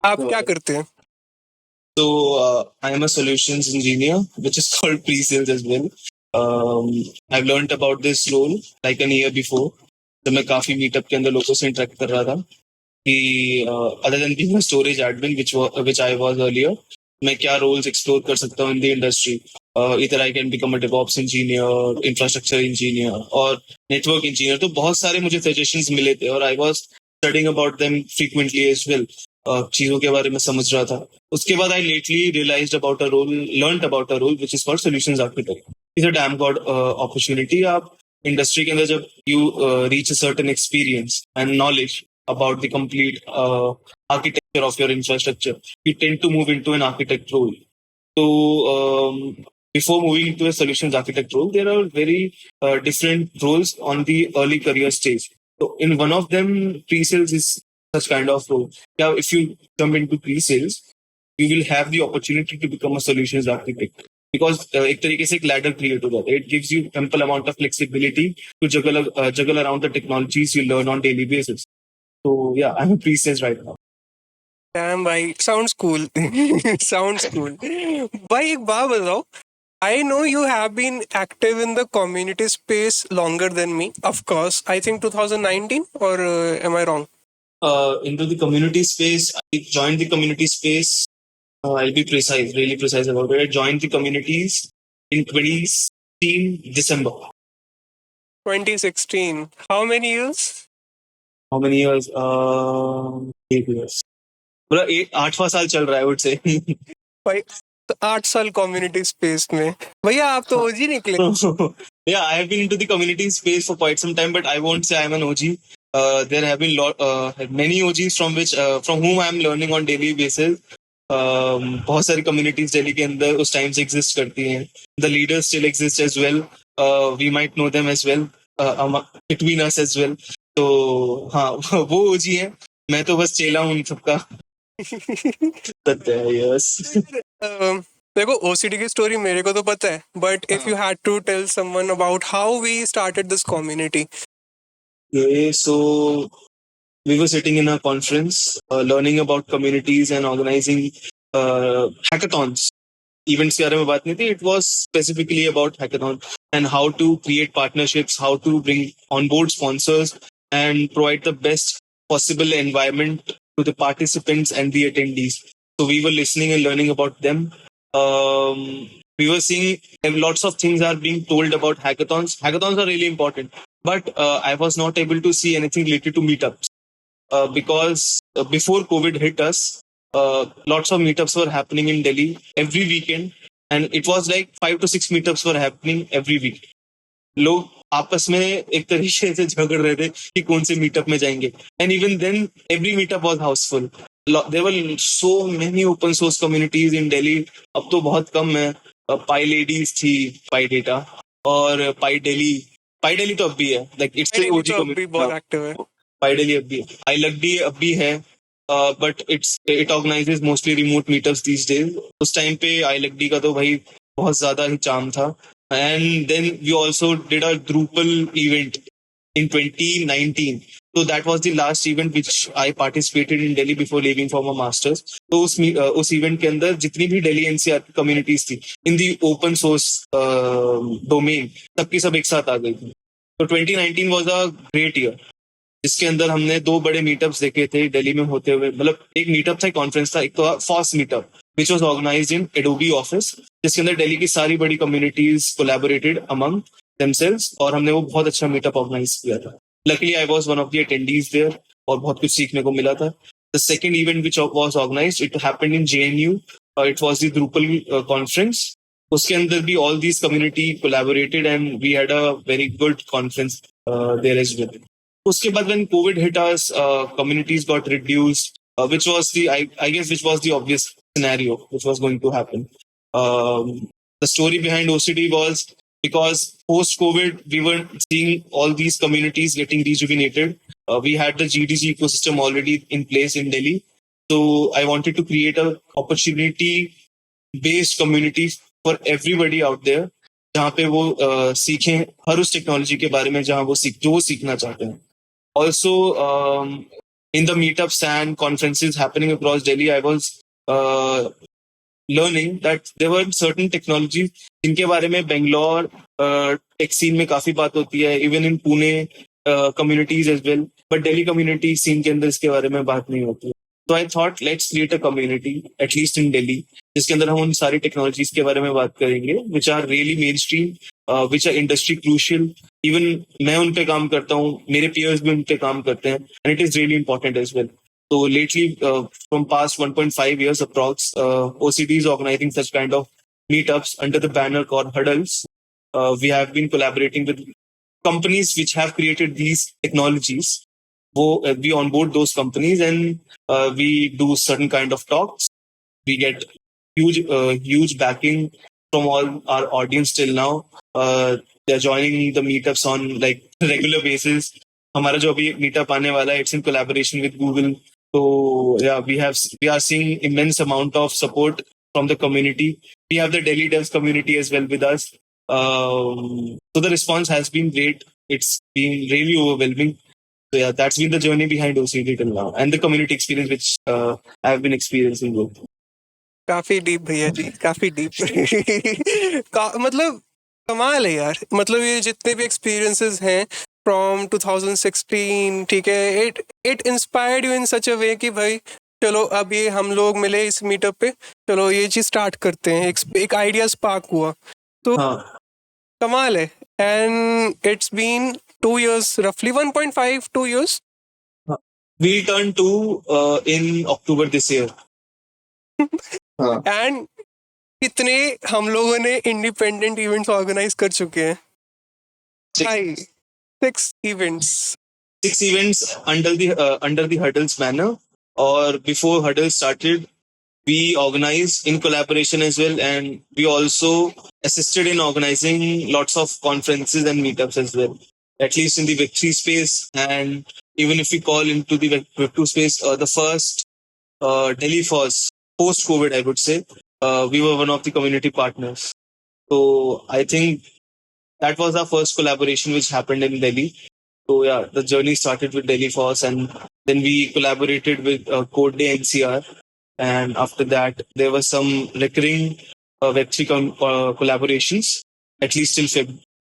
आप क्या करते हैं? So I am a solutions engineer, which is called pre-sales as well. I've learned about this role like a year before. तो मैं काफी मीटअप के अंदर लोगों से इंटरेक्ट कर रहा था कि other than being a storage admin which I was earlier, मैं क्या रोल्स एक्सप्लोर कर सकता हूँ इन द इंडस्ट्री. इधर I can become a DevOps engineer, infrastructure engineer और नेटवर्क इंजीनियर. तो बहुत सारे मुझे सजेशंस मिले थे और I was studying about them frequently as well. चीजों के बारे में समझ रहा था. उसके बाद I lately realized about a role, learned about a role which is called solutions architect. Is a damn god opportunity. आप इंडस्ट्री के अंदर जब you reach a certain experience and knowledge about the complete architecture of your infrastructure, you tend to move into an architect role. So before moving into a solutions architect role, there are very different roles on the early career stage. So in one of them, pre-sales is such kind of role. Now, if you jump into pre-sales, you will have the opportunity to become a solutions architect. Because एक तरीके से एक ladder create हो जाता है. It gives you ample amount of flexibility to juggle around the technologies you learn on daily basis. So yeah, I'm a pre-sales right now. Damn भाई, sounds cool. Sounds cool. भाई एक बात बताओ, I know you have been active in the community space longer than me. Of course, I think 2019 or am I wrong? Into the community space, I joined the community space. I'll be precise, really precise about it. I joined the communities in 2016 December. 2016. How many years? How many years? 8 years. मतलब 8वां साल चल रहा है, I would say. भाई 8 साल community space में. भैया आप तो ओजी निकले. Yeah, I have been into the community space for quite some time, but I won't say I'm an OG. There have been many OGs from whom I'm learning on daily basis. बहुत सारी communities Delhi के अंदर उस time से exist करती हैं. The leaders still exist as well. We might know them as well, between us as well. तो हाँ, वो OG है. मैं तो बस चेला हूँ उन सबका. सत्य है, yes. देखो ओसीडी की स्टोरी मेरे को तो पता है, but if you had to tell someone about how we started this community. Okay, so we were sitting in a conference, learning about communities and organizing hackathons. Events के बारे में बात नहीं थी. It was specifically about hackathon and how to create partnerships, how to bring on board sponsors and provide the best possible environment to the participants and the attendees. So we were listening and learning about them. We were seeing lots of things are being told about hackathons. Hackathons are really important, but I was not able to see anything related to meetups. Because before COVID hit us, lots of meetups were happening in Delhi every weekend, and it was like 5 to 6 meetups were happening every week. लोग आपस में एक तरीके से झगड़ रहे थे कि कौन से मीटअप में जाएंगे. And even then every meetup was housefull. There were so many open source communities in Delhi. अब तो बहुत कम है. पाई लेडीज थी, पाई डेटा और पाई दिल्ली तो अब भी है. Like it's OG community. बहुत एक्टिव है. पाई दिल्ली अब भी है. आई लग्डी अब भी है. But it organizes mostly remote meetups these days. उस टाइम पे आई लग्डी का तो भाई बहुत ज्यादा ही चार्म था. And then we also did a Drupal event in 2019. So that was the last event which I participated in Delhi before leaving for my masters. तो उस event के अंदर जितनी भी Delhi NCR की communities थी in the open source domain, सबकी सब एक साथ आ गई थी. तो 2019 was a great year, जिसके अंदर हमने 2 बड़े मीटअप्स देखे थे दिल्ली में होते हुए. मतलब एक मीटअप था, एक कॉन्फ्रेंस था. एक तो FOSS meetup which was organized in Adobe Office, जिसके अंदर दिल्ली की सारी बड़ी कम्युनिटीज collaborated among themselves और हमने वो बहुत अच्छा मीटअप ऑर्गेनाइज किया था. Luckily I was one of the attendees there और बहुत कुछ सीखने को मिला था. The second event which was organized, it happened in JNU. It was the Drupal conference. उसके अंदर भी all these community collaborated and we had a very good conference there as well. उसके बाद when COVID hit us, communities got reduced, which was the obvious scenario which was going to happen. The story behind OCD was because post-COVID, we were seeing all these communities getting rejuvenated. We had the GDG ecosystem already in place in Delhi. So I wanted to create a opportunity-based community for everybody out there, जहाँ पे वो सीखें हर उस technology के बारे में जहाँ वो सीखना चाहते हैं. Also, in the meetups and conferences happening across Delhi, I was learning that there were certain technologies जिनके बारे में बेंगलोर टेक सीन में काफी बात होती है, even in Pune communities as well, but Delhi community scene के अंदर इसके बारे में बात नहीं होती. So I thought let's create a community at least in Delhi जिसके अंदर हम उन सारी टेक्नोलॉजीज के बारे में बात करेंगे which are really mainstream, which are industry crucial. Even मैं उन पे काम करता हूँ, मेरे peers भी उन पे काम करते हैं, and it is really important as well. So lately, from past 1.5 years approx, OCD is organizing such kind of meetups under the banner called Huddles. We have been collaborating with companies which have created these technologies. We onboard those companies and we do certain kind of talks. We get huge backing from all our audience till now. They're joining the meetups on like regular basis. हमारा जो अभी meetup आने वाला है, it's in collaboration with Google. So yeah, we are seeing immense amount of support from the community. We have the Delhi Devs community as well with us. So the response has been great. It's been really overwhelming. So yeah, that's been the journey behind OCD till now, and the community experience which I have been experiencing both. काफी deep भैया जी, काफी deep. मतलब कमाल है यार. मतलब ये जितने भी एक्सपीरियंसेस हैं फ्रॉम 2016, ठीक है, इट इंस्पायर्ड यू इन सच अ वे कि भाई चलो अब ये हम लोग मिले इस मीटअप पे, चलो ये चीज स्टार्ट करते हैं. एक आइडिया स्पार्क हुआ तो कमाल है. And it's been 2 years, roughly 1.5 2 years. We turned 2 in October this year. And कितने हम लोगों ने इंडिपेंडेंट इवेंट्स ऑर्गेनाइज कर चुके हैं? 6 events. 6 events under the Huddles banner. Or before Huddles started, we organized in collaboration as well, and we also assisted in organizing lots of conferences and meetups as well. At least in the Web3 space, and even if we call into the Web2 space, the first Delhi first post-COVID, I would say, we were one of the community partners. So I think that was our first collaboration which happened in Delhi. So yeah, the journey started with Delhi Force, and then we collaborated with Code Day NCR, and after that there were some recurring Web3 collaborations, at least till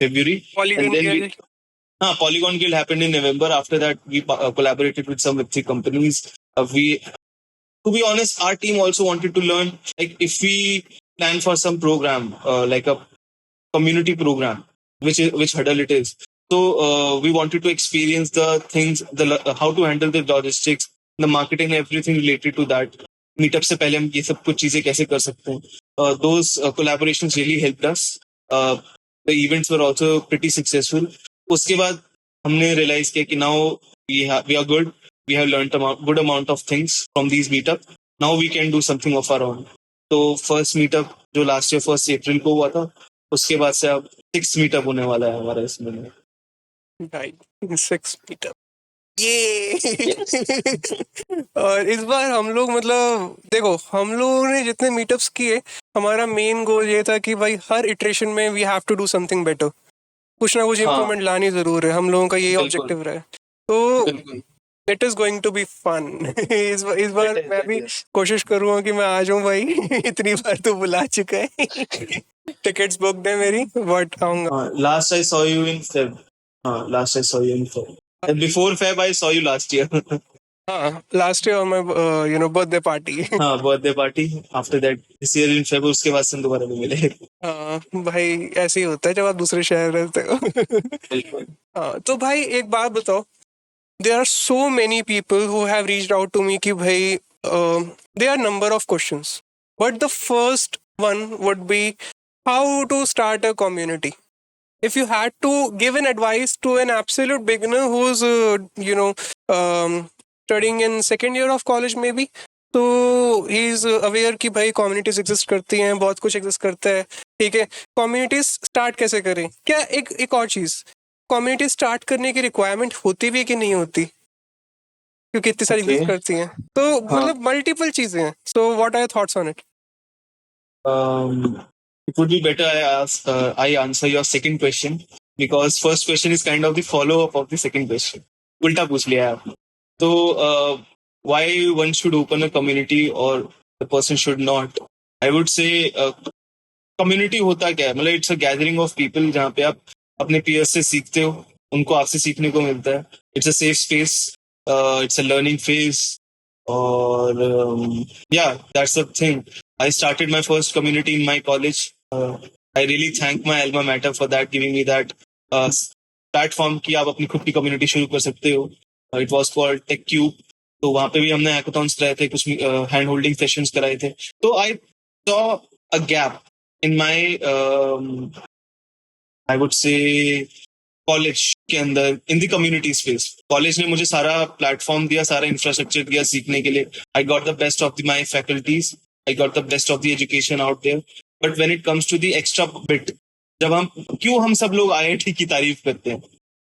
February. Polygon Guild. Polygon Guild happened in November. After that, we collaborated with some Web3 companies. To be honest, our team also wanted to learn, like if we plan for some program, like a community program, which Huddle it is. So we wanted to experience the things, how to handle the logistics, the marketing, everything related to that. Meetup से पहले हम ये सब कुछ चीजें कैसे कर सकते हैं? Those collaborations really helped us. The events were also pretty successful. उसके बाद हमने realize किया कि now we are good. We have learned a good amount of things from these meetups. Now we can do something of our own. तो first meetup जो last year 1 April को हुआ था, उसके बाद से अब 6th meetup होने वाला है हमारा इसमें. Right, 6th meetup. ये और इस बार हम लोग, मतलब देखो हम लोगों ने जितने मीटअप्स किए, हमारा मेन गोल ये था कि भाई हर इटरेशन में we have to do something better. कुछ ना कुछ इम्प्रूवमेंट लानी जरूर है. हम लोगों का यही ऑब्जेक्टिव रहा है. तो it is going to be fun. इस बार मैं भी कोशिश करूंगा कि मैं आ जाऊं भाई. इतनी बार तो बुला चुका है. टिकट्स बुक है मेरी, बट आऊंगा. Last I saw you in Feb. And before Feb, I saw you last year. Last year on my birthday party. Birthday party. After that, this year in Feb, उसके बाद से दोबारा नहीं मिले. भाई ऐसे ही होता है जब आप दूसरे शहर रहते हो. तो भाई एक बात बताओ. There are so many people who have reached out to me कि भाई there are number of questions, but the first one would be how to start a community. If you had to give an advice to an absolute beginner who's studying in second year of college maybe, तो he is aware कि भाई communities exist करती हैं, बहुत कुछ exist करता है, ठीक है. communities start कैसे करें? क्या एक और चीज़, community start करने की requirement होती भी कि नहीं होती, क्योंकि इतनी सारी exist करती हैं. तो मतलब multiple चीज़ें हैं. So what are your thoughts on it? It would be better I answer your second question, because first question is kind of the follow-up of the second question. उल्टा पूछ लिया आपने. तो why one should open a community or the person should not? I would say community होता क्या है, मतलब it's a gathering of people जहाँ पे आप अपने पीयर्स से सीखते हो, उनको आपसे सीखने को मिलता है. It's a safe space, it's a learning phase. और या that's the thing. I started my first community in my college. I really thank my alma mater for that, giving me that platform कि आप अपनी खुद की community शुरू कर सकते हो. It was called Tech Cube. तो वहां पे भी हमने हैकाथॉन्स कराए थे, कुछ हैंड होल्डिंग सेशंस कराए थे. तो I saw a gap in my I would say college के अंदर in the community space. College ने मुझे सारा प्लेटफॉर्म दिया, सारा इंफ्रास्ट्रक्चर दिया सीखने के लिए. I got the best of my faculties, I got the best of the education out there. But when it comes to the extra bit, जब हम सब लोग आईआईटी की तारीफ करते हैं,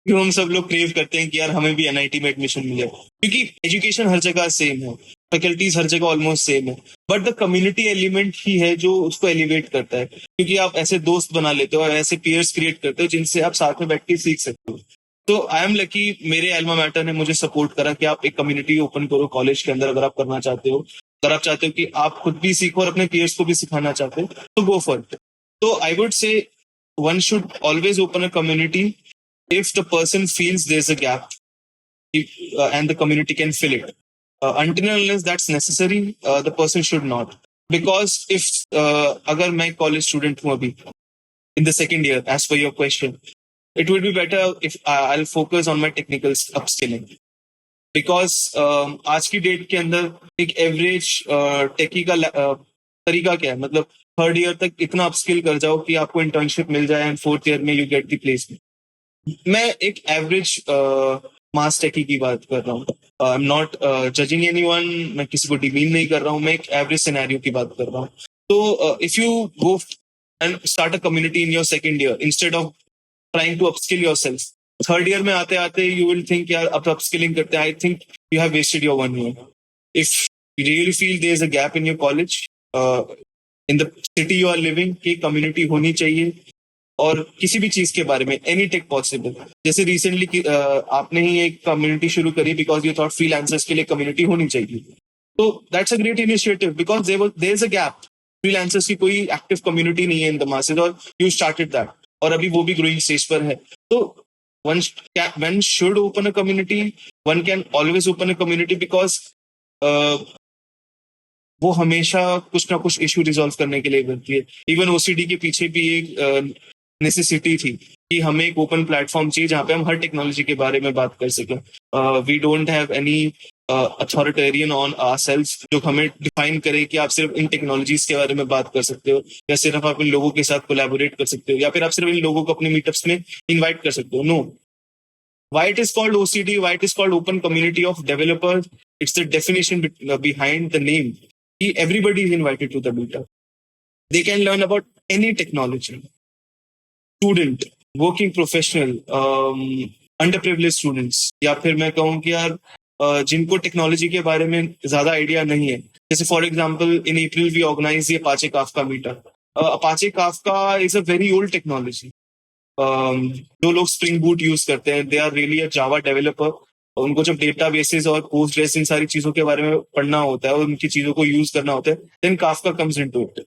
क्यों हम सब लोग क्रेव करते हैं कि यार हमें भी एनआईटी में एडमिशन मिले, क्योंकि एजुकेशन हर जगह सेम है, फैकल्टीज हर जगह ऑलमोस्ट सेम है, बट द कम्युनिटी एलिमेंट ही है जो उसको एलिवेट करता है. क्योंकि आप ऐसे दोस्त बना लेते हो और ऐसे पीयर्स क्रिएट करते हो जिनसे आप साथ में बैठ के सीख सकते हो. तो आई एम लकी, मेरे एल्मा मैटर ने मुझे सपोर्ट करा कि आप एक कम्युनिटी ओपन करो कॉलेज के अंदर, अगर आप करना चाहते हो. अगर आप चाहते हो कि आप खुद भी सीखो और अपने पीयर्स को भी सिखाना चाहते हो, तो गो फॉर इट. तो I would say one should always open a community if the person feels there's a gap, and the community can fill it. Until and unless that's necessary, the person should not. Because if agar main college student hu abhi in the second year, as per your question, it would be better if I'll focus on my technical upskilling. Because आज की date के अंदर एक average टेकी का तरीका क्या है, मतलब थर्ड ईयर तक इतना अपस्किल कर जाओ कि आपको इंटर्नशिप मिल जाए एंड फोर्थ ईयर में यू गेट द प्लेसमेंट. मैं एक एवरेज मास टेकी की बात कर रहा हूँ. I am not judging anyone, मैं किसी को डिमीन नहीं कर रहा हूँ, मैं एक एवरेज सिनेरियो की बात कर रहा हूँ. तो if you go and start a community in your second year instead of trying to upskill yourself, third year में आते आते यू विल थिंक यार अब अपस्किलिंग करते हैं. I think you have wasted your 1 year. If you really feel there is a gap in your college, in the city you are living, की community होनी चाहिए. और किसी भी चीज के बारे में, एनी टेक पॉसिबल. जैसे रिसेंटली आपने ही एक कम्युनिटी शुरू करी बिकॉज यू थॉट फ्रीलांसर्स के लिए कम्युनिटी होनी चाहिए. तो that's a great initiative because there is a gap. Freelancers की कोई एक्टिव कम्युनिटी नहीं है इन द मासेज और यू स्टार्टेड दैट, और अभी वो भी ग्रोइंग स्टेज पर है. तो one should open a community, one can always open a community because वो हमेशा कुछ ना कुछ इशू रिजॉल्व करने के लिए बनती है. इवन ओसीडी के पीछे भी एक नेसेसिटी थी कि हमें एक ओपन प्लेटफॉर्म चाहिए जहाँ पे हम हर टेक्नोलॉजी के बारे में बात कर सकें. We don't have any authoritarian on ourselves जो हमें डिफाइन करे कि आप सिर्फ इन टेक्नोलॉजीज के बारे में बात कर सकते हो, या सिर्फ आप इन लोगों के साथ कोलैबोरेट कर सकते हो, या फिर आप सिर्फ इन लोगों को अपने मीटअप्स में इन्वाइट कर सकते हो. No. Why it is called OCD, why it is called Open Community of Developers, it's the definition behind the name. Everybody is invited to the meetup. They can learn about any technology. Student, working professional, underprivileged students, या फिर मैं कहूँ कि यार जिनको technology के बारे में ज्यादा आइडिया नहीं है. जैसे for example in April we organize Apache Kafka meetup. Apache Kafka is a very old technology. जो लोग स्प्रिंग बूट यूज करते हैं, they are really a Java developer. उनको जब डेटा बेसिस और पोस्टग्रेस इन सारी चीजों के बारे में पढ़ना होता है और उनकी चीजों को यूज करना होता है, then Kafka comes into it.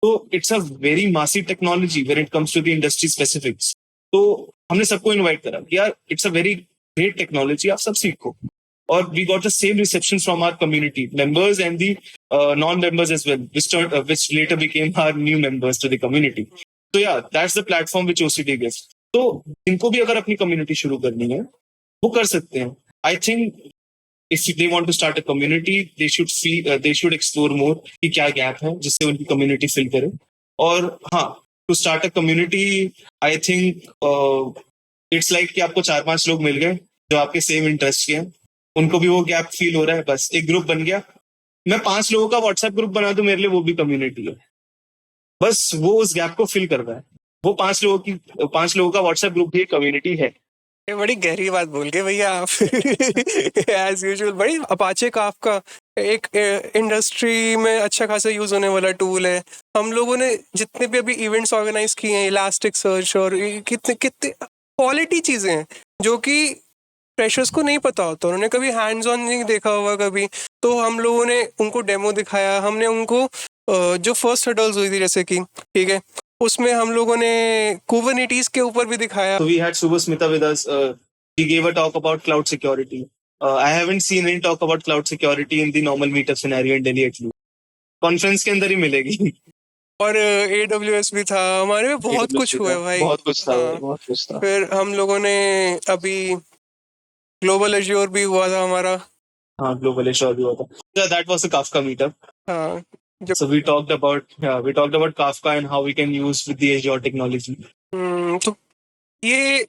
तो it's a very massive technology when it comes to the industry specifics. तो हमने सबको इन्वाइट करा कि यार it's a very great technology, आप सब सीखो. और we got the same reception from our community members and the non members as well, which later became our new members to the community. So yeah, that's the platform which OCD gives. तो इनको भी अगर अपनी community शुरू करनी है वो कर सकते हैं. I think if they want to start a community, they should explore more कि क्या गैप है जिससे उनकी कम्युनिटी फिल करे. और हाँ, to start a community I think it's like कि आपको 4-5 लोग मिल गए जो आपके सेम इंटरेस्ट के हैं, उनको भी वो गैप फील हो रहा है, बस एक ग्रुप बन गया. मैं 5 लोगों का व्हाट्सएप ग्रुप बना दूं, मेरे लिए वो भी कम्युनिटी है. बस वो उस गैप को फिल कर रहा है. वो 5 लोगों का व्हाट्सएप ग्रुप भी कम्युनिटी है. ये बड़ी गहरी बात बोल के भैया आप. एज यूजुअल बड़ी अपाचे काफका एक इंडस्ट्री में अच्छा खासा यूज होने वाला टूल है. हम लोगों ने जितने भी अभी इवेंट्स ऑर्गेनाइज किए हैं, इलास्टिक सर्च और कितने कितने क्वालिटी चीजें हैं जो कि फ्रेशर्स को नहीं पता होता, उन्होंने कभी हैंड्स ऑन नहीं देखा होगा कभी, तो हम लोगों ने उनको डेमो दिखाया, हमने उनको जो फर्स्ट हर्डल्स हुई थी जैसे कि, ठीक है, उसमें हम लोगों ने कुबरनेटिस के ऊपर भी दिखाया. So we had Subhasmita with us. He gave a talk about cloud security. I haven't seen any talk about cloud security in the normal meetup scenario in Delhi at least. Conference के अंदर ही मिलेगी. और AWS भी था हमारे में, बहुत कुछ हुआ है भाई, बहुत कुछ था, हाँ. बहुत कुछ था. फिर हम लोगों ने अभी ग्लोबल एज्योर भी हुआ था हमारा. हाँ, Global Azure भी हुआ था. Yeah, that was a Kafka meetup. हाँ, So we talked about Kafka and how we can use with the Azure technology. तो ये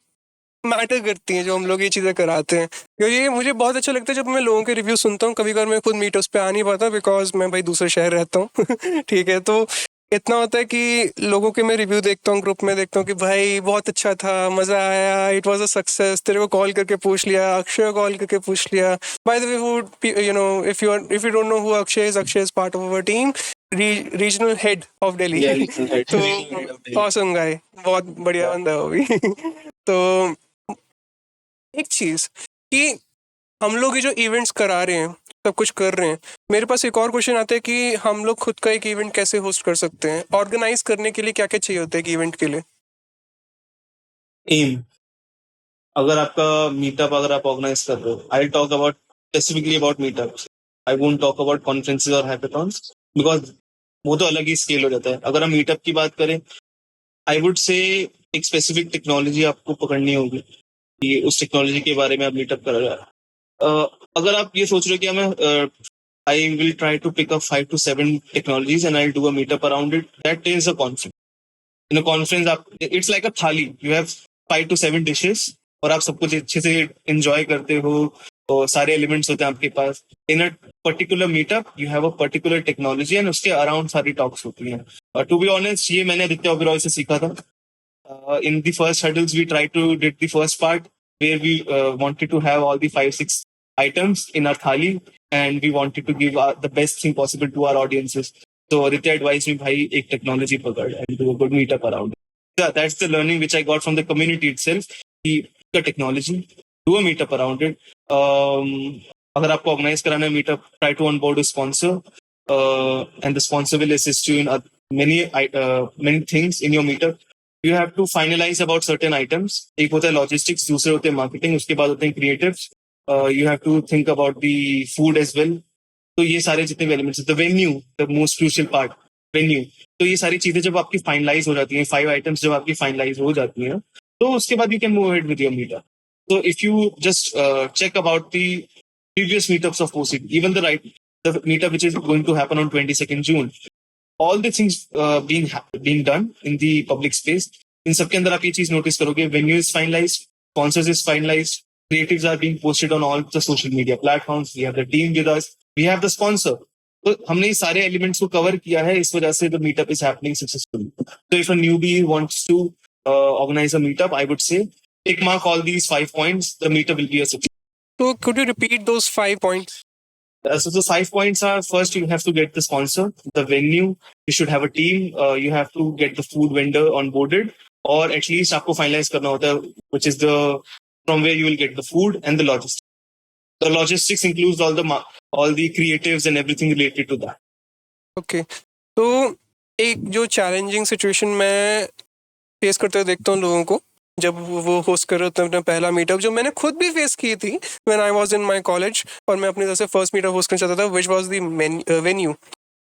मैटर करती हैं जो हम लोग ये चीज़ें कराते हैं, क्योंकि ये मुझे बहुत अच्छा लगता है जब मैं लोगों के रिव्यू सुनता हूँ. कभी कभार मैं खुद मीटअप्स पे आ नहीं पाता बिकॉज मैं भाई दूसरे शहर रहता हूँ ठीक है, तो इतना होता है कि लोगों के मैं रिव्यू देखता हूँ, ग्रुप में देखता हूँ कि भाई बहुत अच्छा था, मज़ा आया, इट वाज अ सक्सेस, तेरे को कॉल करके पूछ लिया, अक्षय कॉल करके पूछ लिया. By the way, would you know, if you don't know who Akshay is part of our team, regional head of Delhi. Yeah, regional head. तो Regional head of Delhi. Awesome guy, बहुत बढ़िया बंदा है वो भी तो एक चीज कि हम लोग ये जो इवेंट्स करा रहे हैं, सब कुछ कर रहे हैं, मेरे पास एक और क्वेश्चन आता है कि हम लोग खुद का एक इवेंट कैसे होस्ट कर सकते हैं. ऑर्गेनाइज करने के लिए क्या क्या चाहिए होता है एक इवेंट के लिए? एम. अगर आपका मीटअप अगर आप ऑर्गेनाइज कर रहे हो, I talk about specifically about meetups. I won't talk about conferences और हैकाथॉन्स बिकॉज वो तो अलग ही स्केल हो जाता है. अगर हम मीटअप की बात करें, आई वुड से एक स्पेसिफिक टेक्नोलॉजी आपको पकड़नी होगी कि उस टेक्नोलॉजी के बारे में आप मीटअप कर रहे हो. अगर आप ये सोच रहे हो कि हमें I will try to pick up 5 to 7 technologies and I do a meetup around it, that is a conference. In a conference आप, it's like a thali, you have 5 to 7 dishes और आप सब कुछ अच्छे से एंजॉय करते हो, तो सारे एलिमेंट्स होते हैं आपके पास. In a particular meetup you have a particular technology and उसके अराउंड सारी टॉक्स होती हैं. टू बी ऑनेस्ट, ये मैंने आदित्य ओबेरॉय से सीखा था. In the first hurdles, we tried to did the first part where we wanted to have all the 5-6 items in our thali, and we wanted to give the best thing possible to our audiences. So Aditya advised me, "Bhai, ek technology pakad and do a good meetup around it." Yeah, that's the learning which I got from the community itself. The technology, do a meetup around it. अगर आपको organize कराना है meetup, try to onboard a sponsor, and the sponsor will assist you in many things in your meetup. You have to finalize about certain items. एक होता है logistics, दूसरे होते हैं marketing, उसके बाद होते हैं creatives. You have to think about the food as well. तो ये सारे जितने भी elements, the venue, the most crucial part, venue. तो ये सारी चीजें जब आपकी finalize हो जाती हैं, 5 items जब आपकी finalize हो जाती हैं, तो उसके बाद you can move ahead with your meetup. So if you just check about the previous meetups of OCD, even the meetup which is going to happen on 22nd June, all the things being done in the public space, इन सबके अंदर आप ये चीज notice करोगे, venue is finalized, sponsors is finalized, creatives are being posted on all the social media platforms, we have the team with us, we have the sponsor. तो हमने ये सारे एलिमेंट्स को कवर किया है, इस वजह से the meetup is happening successfully. So if a newbie wants to organize a meetup, I would say tick mark all these 5 points, the meetup will be a success. So could you repeat those 5 points? So the 5 points are: first, you have to get the sponsor, the venue, you should have a team, you have to get the food vendor onboarded, or at least आपको finalize करना होता है, which is from where you will get the food and the logistics. The logistics includes all the creatives and everything related to that. Okay. तो एक जो challenging situation मैं face करते हुए देखता हूँ लोगों को जब वो होस्ट कर रहे होते हैं अपना पहला मीटअप, जो मैंने खुद भी फेस की थी when I was in my college, और मैं अपनी तरफ से फर्स्ट मीटअप होस्ट करना चाहता था, व्हिच वाज द वेन्यू.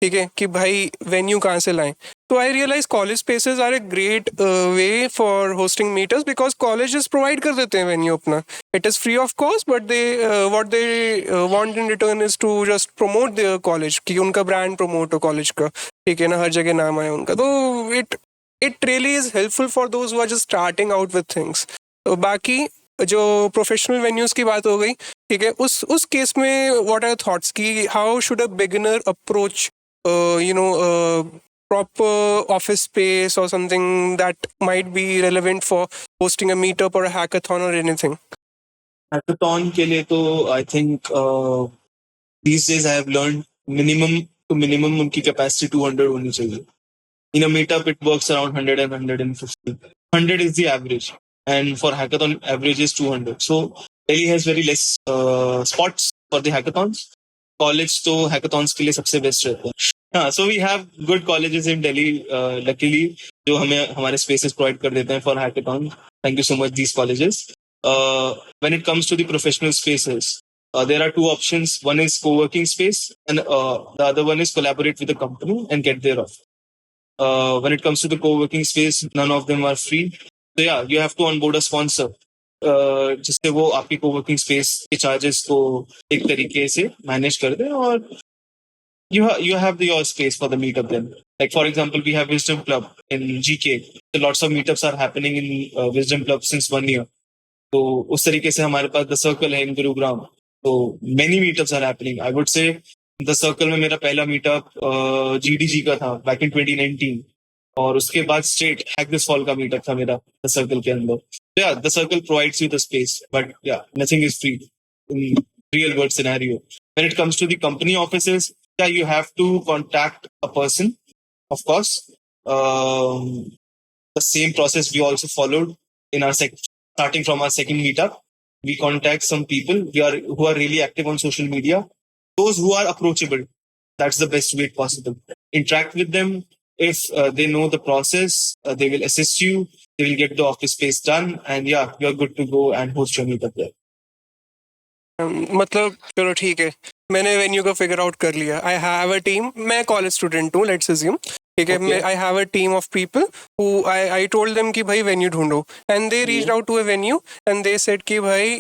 ठीक है, कि भाई वेन्यू कहाँ से लाएं. तो I realize college spaces are a great way for hosting meetups because colleges provide कर देते हैं वेन्यू अपना. It is free of cost, but they what they want in return is to just promote their college, कि उनका brand promote हो college का. ठीक है ना, हर जगह नाम आए उनका. तो it really is helpful for those who are just starting out with things. तो बाकी जो प्रोफेशनल वेन्यूज की बात हो गई, ठीक है, उस केस में व्हाट आर थॉट्स कि how should a beginner approach proper office space or something that might be relevant for hosting a meetup or a hackathon or anything? Hackathon के लिए तो I think these days I have learned minimum उनकी capacity 200 होनी चाहिए. In a meetup, it works around 100 and 150. 100 is the average. And for hackathon, average is 200. So Delhi has very less spots for the hackathons. College तो hackathons के लिए सबसे best रहते हैं. हाँ, so we have good colleges in Delhi, luckily, जो हमें हमारे spaces provide कर देते हैं for hackathons. Thank you so much, these colleges. When it comes to the professional spaces, there are two options. One is co-working space, and the other one is collaborate with a company and get their offer. When it comes to the co-working space, none of them are free. So yeah, you have to onboard a sponsor, जिससे वो आपकी co-working space के charges को एक तरीके से manage कर दे, और you have your space for the meetup then. Like for example, we have Wisdom Club in GK. So lots of meetups are happening in Wisdom Club since 1 year. तो उस तरीके से हमारे पास द सर्कल है in Gurugram. तो many meetups are happening. I would say the circle में मेरा पहला मीटअप जीडीजी का था बैक इन 2019, और उसके बाद स्ट्रेट हैक दिस फॉल का मीटअप था मेरा द सर्कल के अंदर. Yeah the circle provides you the space, but yeah nothing is free in real world scenario. When it comes to the company offices, yeah, you have to contact a person, of course. The same process we also followed in our starting from our second meetup. We contact some people who are really active on social media, those who are approachable. That's the best way possible. Interact with them. If they know the process, they will assist you. They will get the office space done, and yeah, you're good to go and host your meetup there. मतलब चलो ठीक है, मैंने venue को figure out कर लिया. I have a team. मैं college student हूँ, लेट्स अज्यूम. ठीक है, मैं I have a team of people who I told them कि भाई वेन्यू ढूंढो, and they reached out to a venue and they said कि भाई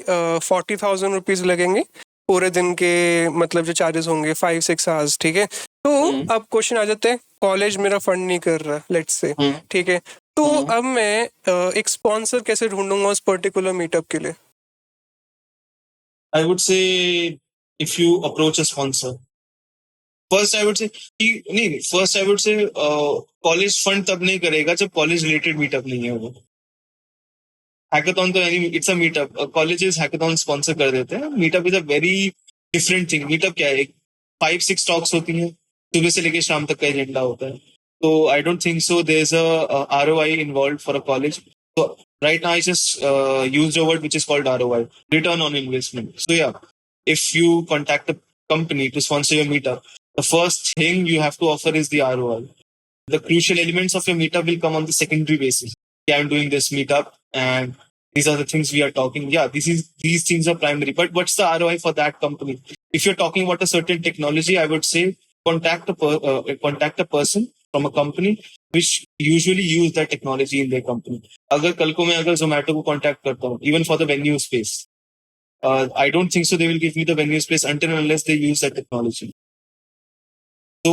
40,000 रुपीज लगेंगे पूरे दिन के, मतलब जो चार्जेस होंगे 5-6 आवर्स. ठीक है, तो अब क्वेश्चन आ जाते हैं, कॉलेज मेरा फंड नहीं कर रहा, लेट्स से. ठीक है, तो अब मैं एक स्पॉन्सर कैसे ढूंढूंगा उस पर्टिकुलर मीटअप के लिए? I would say if you approach a sponsor, first I would say college fund तब नहीं करेगा जब कॉलेज रिलेटेड मीटअप नहीं है वो. हैकाथॉन तो it's a meetup. Colleges hackathon sponsor कर देते हैं. Meetup is a very different thing. Meetup क्या है, 5-6 टॉक्स होती हैं, सुबह से लेकर शाम तक का एजेंडा होता है. तो I don't think so there is a ROI involve for a college. So right now I just used a word which is called ROI, return on investment. So yeah, if you contact a company to sponsor your meetup, the first thing you have to offer is the ROI. The crucial elements of your meetup will come on the secondary basis. Yeah, I'm doing this meetup and these are the things we are talking. Yeah, these things are primary. But what's the ROI for that company? If you're talking about a certain technology, I would say contact a person from a company which usually use that technology in their company. अगर कल को मैं अगर Zomato को contact करता हूँ, even for the venue space, I don't think so they will give me the venue space until and unless they use that technology. तो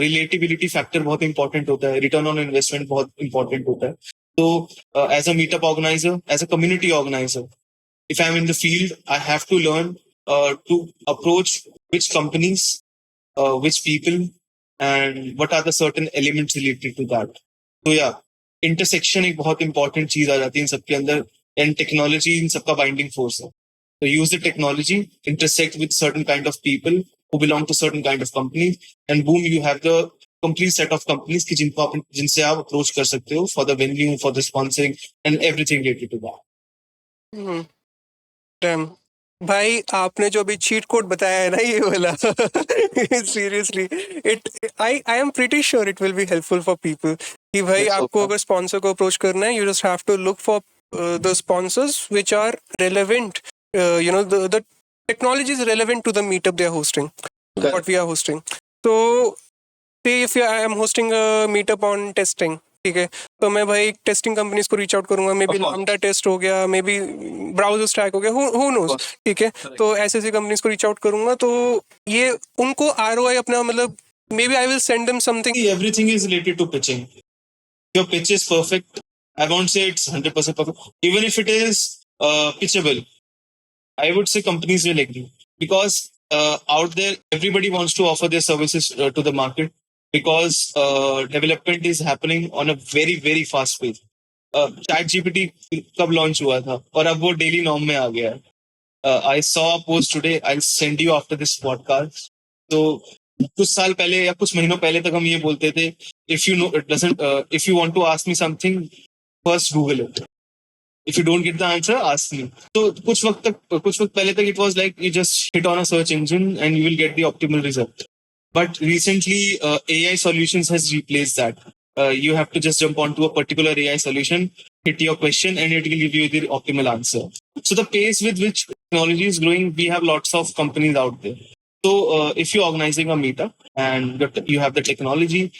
relatability factor बहुत important होता है, return on investment बहुत important होता है. So as a meetup organizer, as a community organizer, if I'm in the field, I have to learn to approach which companies, which people, and what are the certain elements related to that. So yeah, intersection एक बहुत important चीज आ जाती है इन सबके अंदर, and technology इन सबका binding force है. So use the technology, intersect with certain kind of people who belong to certain kind of companies, and boom, you have the complete set of companies कि जिनसे आप approach कर सकते हो for the venue, for the sponsoring, and everything related to that. Damn. भाई आपने जो अभी चीट कोड बताया है ना, ये वाला, seriously it I am pretty sure it will be helpful for people. कि भाई आपको अगर स्पॉन्सर को अप्रोच करना है, you just have to look for the sponsors which are relevant, you know, the technology is relevant to the meetup they are hosting, what we are hosting. तो if I am hosting a meetup on testing, ठीक है, तो मैं भाई testing companies को reach out करूंगा. May be lambda test हो गया, मे बी ब्राउजर स्टैक हो गया, हु नोज. ठीक है, तो ऐसे ऐसी कंपनीज को रीच आउट करूंगा. तो ये उनको ROI अपना, मतलब maybe I will send them something. Everything is related to pitching. Your pitch is perfect. I won't say it's 100% perfect. Even if it is pitchable, I would say companies will agree, because out there everybody wants to offer their services to the market, because development is happening on a very very fast pace. ChatGPT कब launch हुआ था और अब वो daily norm में आ गया है. I saw a post today. I'll send you after this podcast. So कुछ साल पहले या कुछ महीनों पहले तक हम ये बोलते थे, if you want to ask me something, first Google it. If you don't get the answer, ask me. So कुछ वक्त पहले तक it was like you just hit on a search engine and you will get the optimal result. But recently, AI solutions has replaced that. You have to just jump onto a particular AI solution, hit your question, and it will give you the optimal answer. So the pace with which technology is growing, we have lots of companies out there. So if you're organizing a meetup and you have the technology,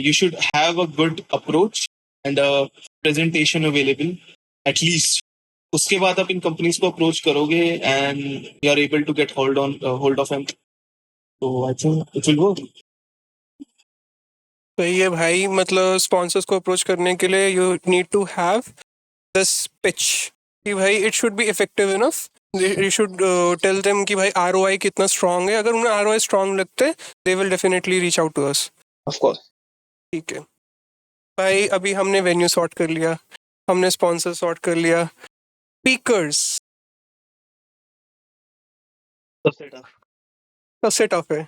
you should have a good approach and a presentation available at least. उसके बाद आप इन companies को approach करोगे and you are able to get hold of em, तो I think it will work. सही है भाई, मतलब स्पॉन्सर्स को अप्रोच करने के लिए you need to have this pitch कि भाई it should be effective enough. You should tell them कि भाई आरओआई कितना स्ट्रांग है. अगर उन्हें आरओआई स्ट्रांग लगते हैं they will definitely reach out to us. Of course. ठीक है भाई, अभी हमने वेन्यू सॉर्ट कर लिया, हमने स्पॉन्सर सॉर्ट कर लिया, स्पीकर्स सबसे टफ है.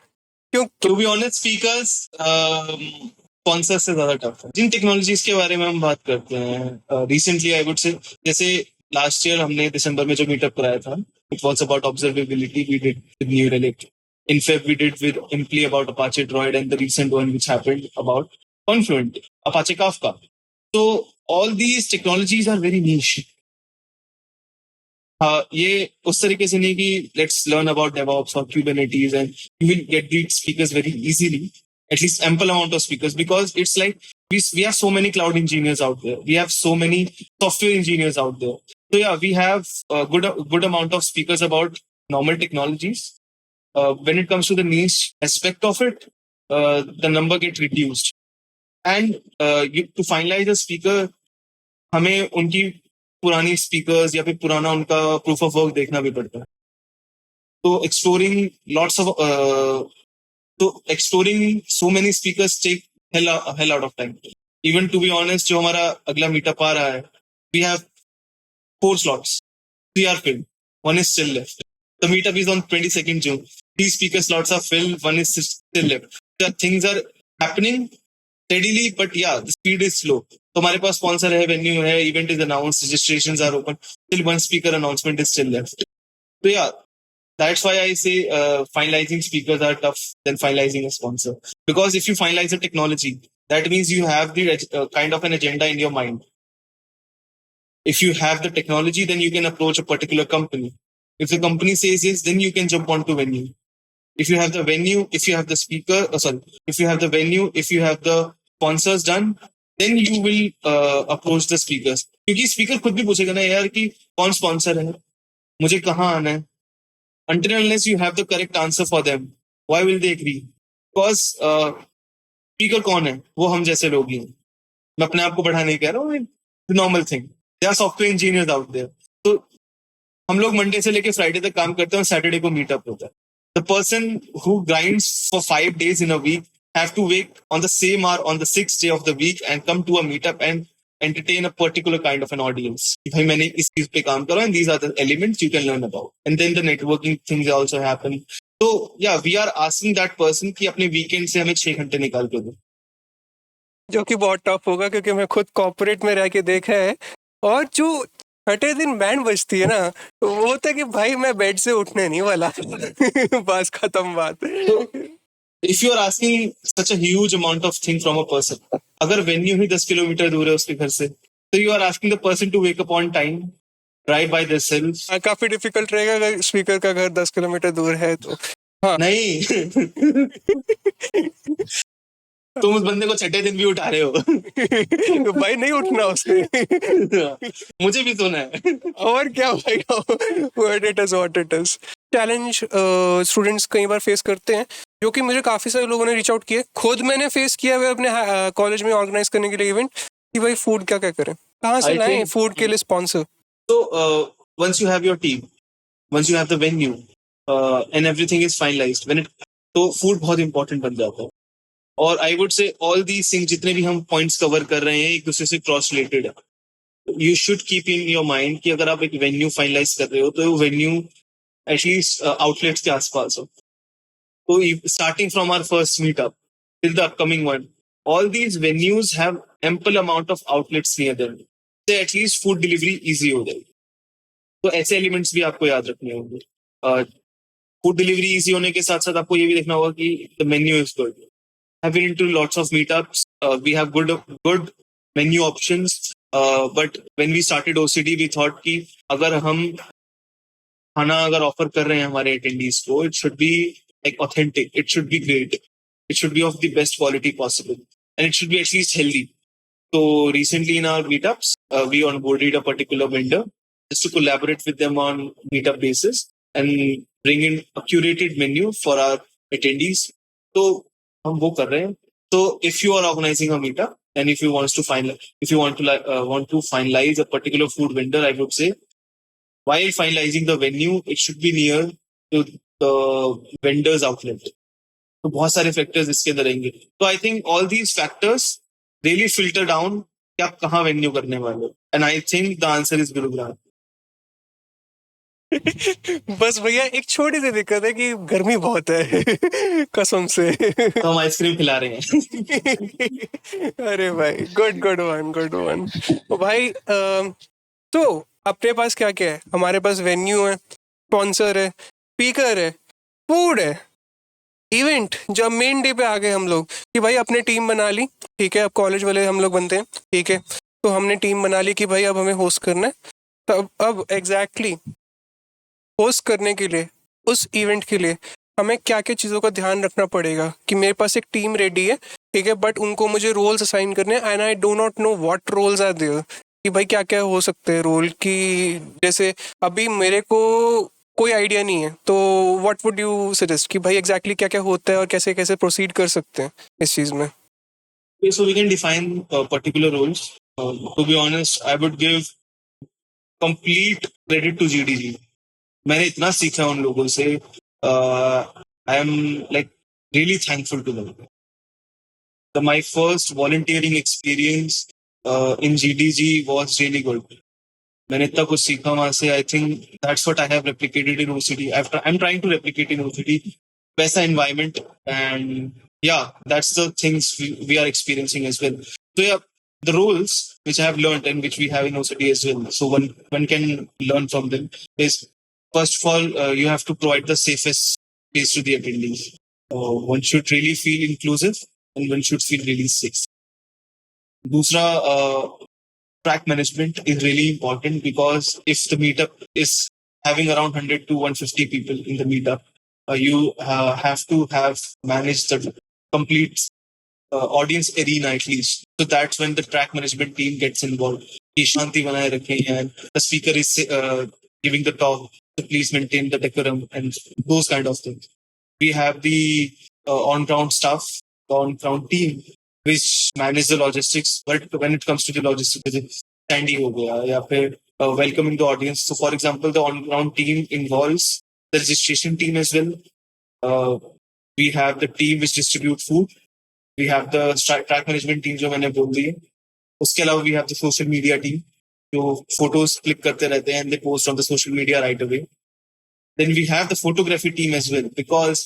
क्यों? To be honest, speakers sponsor से ज्यादा टफ है. जिन टेक्नोलॉजीज के बारे में हम बात करते हैं, रिसेंटली आई वुड से, जैसे लास्ट ईयर हमने दिसंबर में जो मीटअप कराया था, it was about observability. We did with Neuralink. In Feb, we did with Imply about Apache Droid, and the recent one which happened about Confluent, Apache Kafka. So all these technologies are very niche. ये उस तरीके से नहीं कि let's learn about DevOps or Kubernetes and you will get these speakers very easily, at least ample amount of speakers, because it's like we have so many cloud engineers out there. We have so many software engineers out there. So yeah, we have a good amount of speakers about normal technologies. When it comes to the niche aspect of it, the number gets reduced. And to finalize a speaker, हमें उनकी पुरानी speakers या फिर पुराना उनका proof of work देखना भी पड़ता है. तो exploring so many speakers take hell out of time. Even to be honest, जो हमारा अगला मीटअप आ रहा है, we have 4 slots. 3 are filled. 1 is still left. The meetup is on 22nd June. 3 speaker slots are filled. 1 is still left. The things are happening steadily, but yeah, the speed is slow. तो हमारे पास sponsor है, venue है, event is announced, registrations are open. Still 1 speaker announcement is still left. So yeah, that's why I say finalizing speakers are tough than finalizing a sponsor. Because if you finalize a technology, that means you have the kind of an agenda in your mind. If you have the technology, then you can approach a particular company. If the company says yes, then you can jump onto venue. If you have the venue, if you have the speaker, if you have the venue, if you have the sponsors done, then you will approach the speakers. क्योंकि speaker खुद भी पूछेगा ना यार कि कौन sponsor है, मुझे कहाँ आना है. Until unless you have the correct answer for them, why will they agree? Because speaker कौन है? वो हम जैसे लोग ही हैं. मैं अपने आप को बढ़ाने नहीं कह रहा हूँ. The normal thing. There are software engineers out there. So हम लोग मंडे से लेके फ्राइडे तक काम करते हैं और सैटरडे को मीटअप होता है. The person who grinds for 5 days in a week have to wake on the same hour on the 6th day of the week and come to a meetup and entertain a particular kind of an audience. भाई मैंने इस चीज पे काम करा, and these are the elements you can learn about. And then the networking things also happen. So yeah, we are asking that person कि अपने weekend से हमें 6 घंटे निकाल के दो. जो कि बहुत टफ होगा, क्योंकि मैं खुद कॉर्पोरेट में रह के देखा है. और जो छठे दिन बैंड बजती है ना, वो होता है कि भाई मैं बेड से उठने नहीं वाला. बस खत्म बात. If you are asking such a huge amount of thing from a person, अगर venue ही 10 किलोमीटर दूर है उसके घर से, तो you are asking the person to wake up on time, drive by themselves. काफी डिफिकल्ट रहेगा अगर स्पीकर का घर 10 किलोमीटर दूर है तो. हाँ. नहीं. तुम उस बंदे को छठे दिन भी उठा रहे हो. भाई नहीं उठना उसने. मुझे भी सुना है. और क्या भाई, what it is. Challenge students कई बार फेस करते हैं, जो कि मुझे काफी सारे लोगों ने रीच आउट किए. खुद मैंने फेस किया है अपने कॉलेज में ऑर्गेनाइज करने के लिए इवेंट, कि भाई फूड क्या क्या करें, कहाँ से लाएं फूड के लिए स्पॉन्सर. तो once you have your team, once you have the venue, and everything is finalized, तो फूड बहुत इंपॉर्टेंट बन जाता है. और आई वुड से ऑल दीज थिंग्स जितने भी हम पॉइंट्स कवर कर रहे हैं एक दूसरे से क्रॉस रिलेटेड है. You should keep in your mind कि अगर आप एक वेन्यू फाइनलाइज कर रहे हो तो वेन्यू एटलीस्ट आउटलेट्स के आसपास हो. तो starting from our first meetup till the upcoming one, all these venues have ample amount of outlets near them. से एटलीस्ट फूड डिलीवरी इजी हो जाएगी। तो ऐसे एलिमेंट्स भी आपको याद रखने होंगे। फूड डिलीवरी इजी होने के साथ साथ आपको ये भी देखना होगा कि the menu is good. I've been into lots of meetups. We have good menu options. But when we started OCD, we thought कि अगर हम खाना अगर ऑफर कर रहे हैं हमारे अटेंडीज को, it should be like authentic. It should be great. It should be of the best quality possible, and it should be at least healthy. So recently in our meetups, we onboarded a particular vendor just to collaborate with them on meetup basis and bring in a curated menu for our attendees. So हम वो कर रहे हैं. So if you are organizing a meetup and if you want to finalize a particular food vendor, I would say while finalizing the venue, it should be near to the vendor's outlet. तो बहुत सारे factors इसके अंदर रहेंगे. तो I think all these factors really filter down कि आप कहाँ वेन्यू करने वाले हो. And I think the answer is Gurugram. बस भैया एक छोटी सी दिक्कत है कि गर्मी बहुत है कसम से. तो हम आइसक्रीम खिला रहे हैं. अरे भाई गुड वन. भाई तो अपने पास क्या क्या है? हमारे पास वेन्यू है, स्पॉन्सर है, स्पीकर है, फूड है, इवेंट. जब मेन डे पे आ गए हम लोग कि भाई अपने टीम बना ली, ठीक है. अब कॉलेज वाले हम लोग बनते हैं, ठीक है. तो हमने टीम बना ली कि भाई अब हमें होस्ट करना है. तो अब एग्जैक्टली होस्ट करने के लिए, उस इवेंट के लिए हमें क्या क्या चीज़ों का ध्यान रखना पड़ेगा कि मेरे पास एक टीम रेडी है, ठीक है, बट उनको मुझे रोल्स असाइन करने हैं and I do not know what roles are there. कि भाई क्या क्या हो सकते हैं रोल की. जैसे अभी मेरे को कोई आइडिया नहीं है, तो व्हाट वुड यू सजेस्ट कि भाई एग्जैक्टली क्या क्या होता है और कैसे कैसे प्रोसीड कर सकते हैं इस चीज़ में. So we can define particular roles. To be honest, I would give complete credit to GDG. मैंने इतना सीखा उन लोगों से. I am like really thankful to them. My first volunteering experience in GDG was really good. मैंने इतना कुछ सीखा वहां से. I think that's what I have replicated in OCD. I am trying to replicate in OCD वैसा environment, and yeah, that's the things we are experiencing as well. So yeah, the roles which I have learned and which we have in OCD as well, so one can learn from them, is first of all, you have to provide the safest space to the attendees. One should really feel inclusive and one should feel really safe. दूसरा, track management is really important, because if the meetup is having around 100 to 150 people in the meetup, you have to have managed the complete audience arena at least. So that's when the track management team gets involved. कि शांति बनाए रखें, and the speaker is giving the talk, so please maintain the decorum and those kind of things. We have the on-ground staff, the on-ground team, which manage the logistics. But when it comes to the logistics, standing हो गया या फिर welcoming the audience. So for example, the on-ground team involves the registration team as well. We have the team which distribute food. We have the track management team जो मैंने बोल दी है. उसके अलावा we have the social media team जो photos click करते रहते हैं and they post on the social media right away. Then we have the photography team as well, because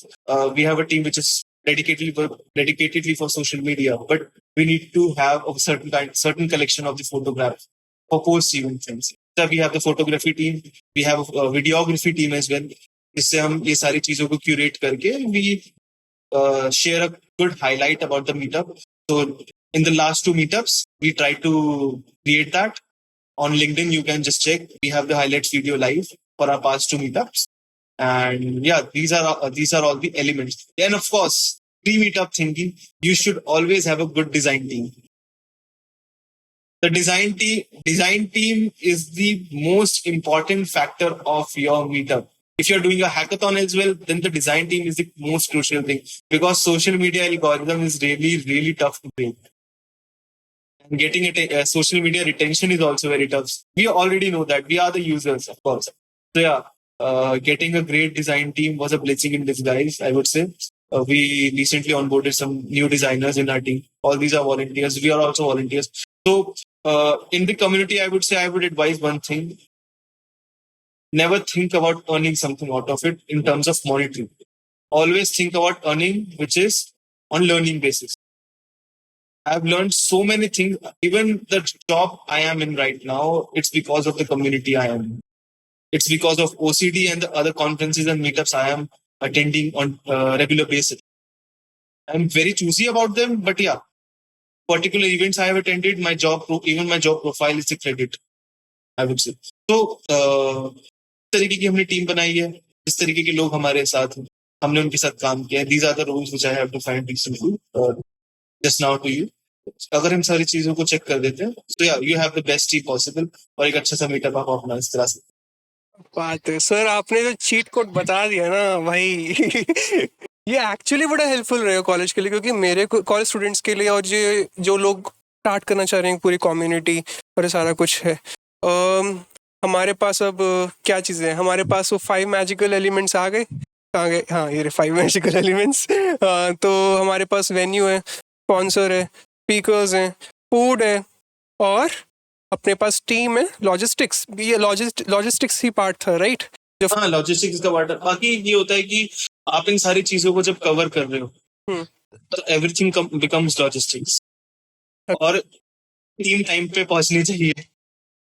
we have a team which is dedicatedly for social media, but we need to have a certain collection of the photographs for post-event things. So we have the photography team, we have a videography team as well, जिससे हम ये सारी चीजों को curate करके we share a good highlight about the meetup. So in the last 2 meetups, we try to create that. On LinkedIn, you can just check. We have the highlights video live for our past 2 meetups. And yeah, these are all the elements. And of course, pre-meetup thinking, you should always have a good design team. The design team is the most important factor of your meetup. If you're doing a hackathon as well, then the design team is the most crucial thing, because social media algorithm is really, really tough to break. And getting it, social media retention is also very tough. We already know that. We are the users, of course. So yeah, getting a great design team was a blessing in disguise, I would say. We recently onboarded some new designers in our team. All these are volunteers. We are also volunteers. So in the community, I would advise one thing. Never think about earning something out of it in terms of monetary. Always think about earning, which is on learning basis. I've learned so many things. Even the job I am in right now, it's because of the community I am in. It's because of OCD and the other conferences and meetups I am attending on regular basis. I'm very choosy about them, but yeah, particular events I have attended, even my job profile is a credit, I would say. So, इस तरीके की हमने team बनाई है, इस तरीके के लोग हमारे साथ हैं, हमने उनके साथ काम किया है. These are the rules which I have defined recently, just now to you. अगर हम सारी चीजों को चेक कर देते हैं, so yeah, you have the best tea possible और एक अच्छा सा मीटअप आप ऑर्गेनाइज करा सकते हैं. बात है सर, आपने जो चीट कोड बता दिया ना भाई ये एक्चुअली बड़ा हेल्पफुल रहेगा कॉलेज के लिए, क्योंकि मेरे कॉलेज स्टूडेंट्स के लिए और जो लोग स्टार्ट करना चाह रहे हैं पूरी कम्युनिटी और ये सारा कुछ है. हमारे पास अब क्या चीज़ें हैं, हमारे पास वो 5 मैजिकल एलिमेंट्स आ गए. कहाँ गए? हाँ, ये 5 मैजिकल एलिमेंट्स. तो हमारे पास वेन्यू है, स्पॉन्सर है, स्पीकर्स हैं, फूड है, और अपने पास टीम है. लॉजिस्टिक्स भी, ये लॉजिस्टिक्स ही पार्ट था, राइट? हाँ, लॉजिस्टिक्स का पार्ट. बाकी ये होता है कि आप इन सारी चीजों को जब कवर कर रहे हो तो एवरीथिंग बिकम्स लॉजिस्टिक्स. और टीम टाइम पे पहुंचनी चाहिए.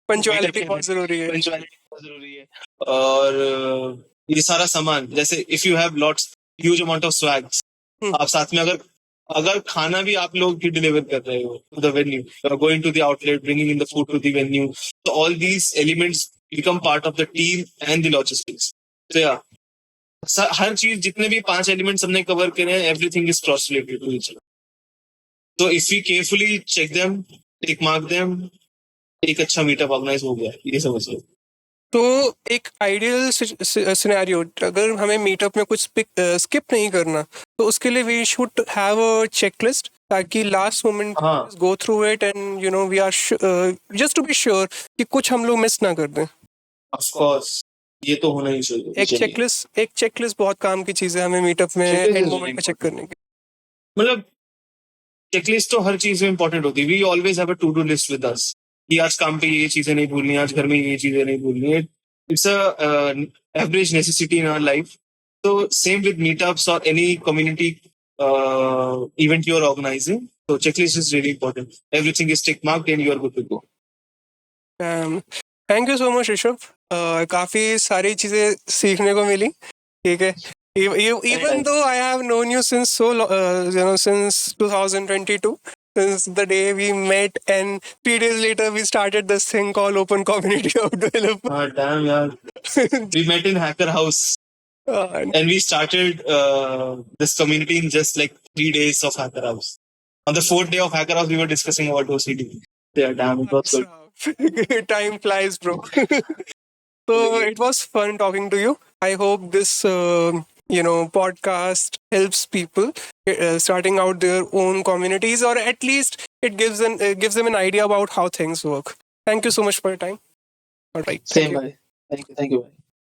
पंचुअलिटी बहुत जरूरी है. पंचुअलिटी बहुत जरूरी है. और ये सारा सामान, जैसे if you have lots huge amount of swags, आप साथ में अगर खाना भी आप लोग ही डिलीवर कर रहे हो to the venue, going to the outlet, bringing in the food to the venue, तो all these elements become part of the team and the logistics. तो या हर चीज, जितने भी 5 एलिमेंट्स हमने कवर करे हैं, everything is cross related to each other. तो if we carefully check them, tick mark them, एक अच्छा मीटअप ऑर्गेनाइज हो गया, ये समझ लो. तो एक आइडियल सिनेरियो, अगर हमें मीटअप में कुछ स्किप नहीं करना, तो उसके लिए we should have a checklist, ताकि last moment go through it and we are just to be sure कि कुछ हम लोग मिस ना कर दें. ऑफ कोर्स, ये तो होना ही चाहिए. एक चेकलिस्ट बहुत काम की चीज है हमें मीटअप में एंड मोमेंट पे चेक करने की. मतलब चेकलिस्ट तो हर चीज में इंपॉर्टेंट होती है. We always have a to do list with us कि आज काम पे ये चीजें नहीं भूलनी, आज घर में ये चीजें नहीं भूलनी है. It's a average necessity in our life. तो सेम विद मीटअप्स और any community event you are organizing. So checklist is really important. Everything is tick marked and you are good to go. Thank you so much, Rishabh. काफी सारी चीजें सीखने को मिली. ठीक है. Even though I have known you since since 2022, since the day we met, and 3 days later we started this thing called Open Community of Development. Oh damn, yeah. We met in Hacker House. And we started this community in just like 3 days of Hacker House. On the 4th day of Hacker House, we were discussing about OCD. Yeah, damn, it was good. Time flies, bro. So it was fun talking to you. I hope this, podcast helps people starting out their own communities, or at least it gives them an idea about how things work. Thank you so much for your time. All right. Same, bye. Thank you. Bye.